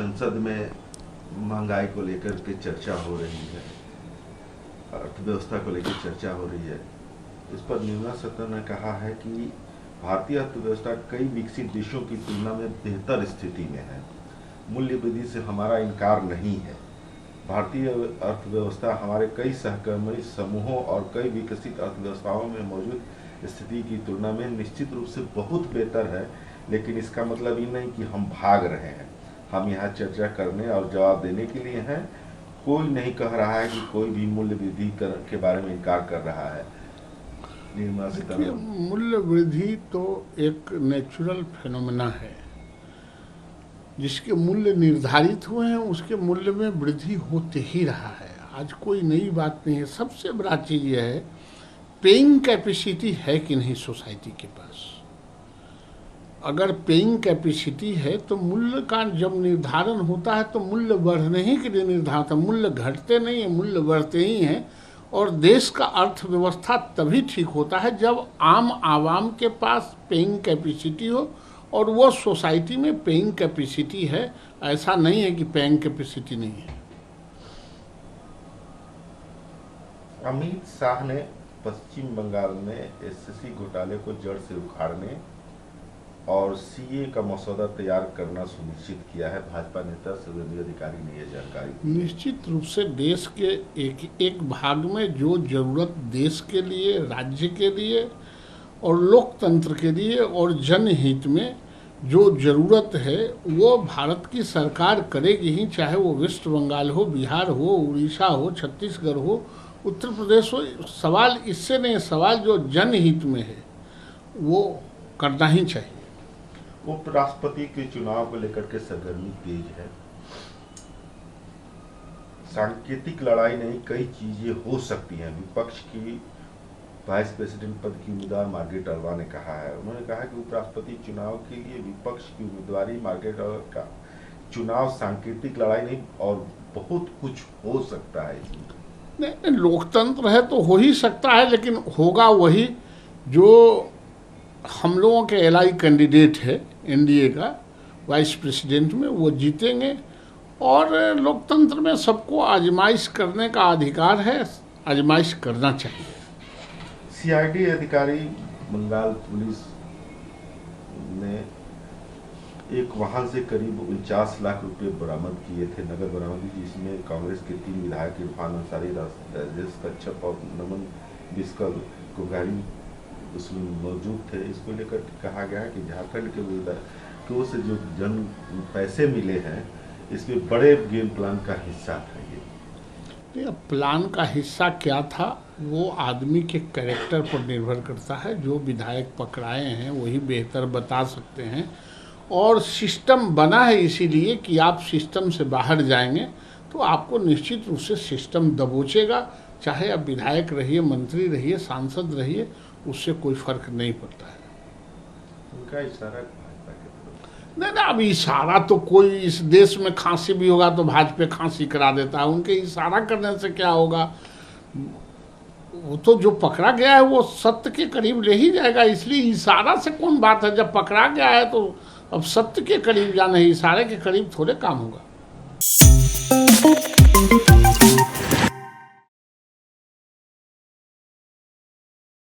संसद में महंगाई को लेकर के चर्चा हो रही है, अर्थव्यवस्था को लेकर चर्चा हो रही है। इस पर निर्मला सीतारमण ने कहा है कि भारतीय अर्थव्यवस्था कई विकसित देशों की तुलना में बेहतर स्थिति में है। मूल्य वृद्धि से हमारा इनकार नहीं है। भारतीय अर्थव्यवस्था हमारे कई सहकर्मी समूहों और कई विकसित अर्थव्यवस्थाओं में मौजूद स्थिति की तुलना में निश्चित रूप से बहुत बेहतर है, लेकिन इसका मतलब ये नहीं कि हम भाग रहे हैं। हम यहाँ चर्चा करने और जवाब देने के लिए हैं। कोई नहीं कह रहा है कि कोई भी मूल्य वृद्धि के बारे में इनकार कर रहा है। निर्मला सीतारमण, मूल्य वृद्धि तो एक नेचुरल फिनोमेना है। जिसके मूल्य निर्धारित हुए हैं उसके मूल्य में वृद्धि होते ही रहा है। आज कोई नई बात नहीं है। सबसे बड़ा चीज़ यह है, पेइंग कैपेसिटी है कि नहीं सोसाइटी के पास। अगर पेइंग कैपेसिटी है तो मूल्य का जब निर्धारण होता है तो मूल्य बढ़ने ही के लिए निर्धारित है। मूल्य घटते नहीं है, मूल्य बढ़ते ही हैं। और देश का अर्थव्यवस्था तभी ठीक होता है जब आम आवाम के पास पेइंग कैपेसिटी हो, और वो सोसाइटी में पेइंग कैपेसिटी है। ऐसा नहीं है कि पेइंग कैपेसिटी नहीं है। अमित शाह ने पश्चिम बंगाल में एसएससी घोटाले को जड़ से उखाड़ने और सीए का मसौदा तैयार करना सुनिश्चित किया है। भाजपा नेता शुभेंदु अधिकारी ने यह जानकारी दी। निश्चित रूप से देश के एक भाग में जो जरूरत देश के लिए, राज्य के लिए और लोकतंत्र के लिए और जनहित में जो ज़रूरत है वो भारत की सरकार करेगी ही, चाहे वो वेस्ट बंगाल हो, बिहार हो, उड़ीसा हो, छत्तीसगढ़ हो, उत्तर प्रदेश हो। सवाल इससे नहीं, सवाल जो जनहित में है वो करना ही चाहिए। उपराष्ट्रपति के चुनाव को लेकर के सरगर्मी तेज है। सांकेतिक लड़ाई नहीं, कई चीजें हो सकती हैं। विपक्ष की वाइस प्रेसिडेंट पद की उम्मीदवार मार्गरेट अल्वा ने कहा है। उन्होंने कहा कि उपराष्ट्रपति चुनाव के लिए विपक्ष की उम्मीदवारी मार्गरेट अल्वा का चुनाव सांकेतिक लड़ाई नहीं और बहुत कुछ हो सकता है इसमें। नहीं, लोकतंत्र है तो हो ही सकता है, लेकिन होगा वही जो हम लोगों के एलआई कैंडिडेट है एनडीए का वाइस प्रेसिडेंट में, वो जीतेंगे। और लोकतंत्र में सबको आजमाइश करने का अधिकार है, आजमाइश करना चाहिए। सीआईडी अधिकारी बंगाल पुलिस ने एक वाहन से करीब 49 लाख रुपए बरामद किए थे, नगद बरामद, जिसमें कांग्रेस के 3 विधायक इरफान अंसारी, राजेश कच्छप और नमन बिस्कल को गाड़ी उसमें मौजूद थे। इसको लेकर कहा गया है कि झारखंड के विधायकों से जो पैसे मिले हैं इसमें बड़े गेम प्लान का हिस्सा था। ये प्लान का हिस्सा क्या था वो आदमी के कैरेक्टर पर निर्भर करता है। जो विधायक पकड़ाए हैं वही बेहतर बता सकते हैं। और सिस्टम बना है इसीलिए कि आप सिस्टम से बाहर जाएंगे तो आपको निश्चित रूप से सिस्टम दबोचेगा। चाहे आप विधायक रहिए, मंत्री रहिए, सांसद रहिए, उससे कोई फर्क नहीं पड़ता है। उनका इशारा नहीं, अब इशारा तो कोई इस देश में खांसी भी होगा तो भाजपा खांसी करा देता है। उनके इशारा करने से क्या होगा? वो तो जो पकड़ा गया है वो सत्य के करीब ले ही जाएगा। इसलिए इशारा से कौन बात है? जब पकड़ा गया है तो अब सत्य के करीब जाना है, इशारे के करीब थोड़े काम होगा।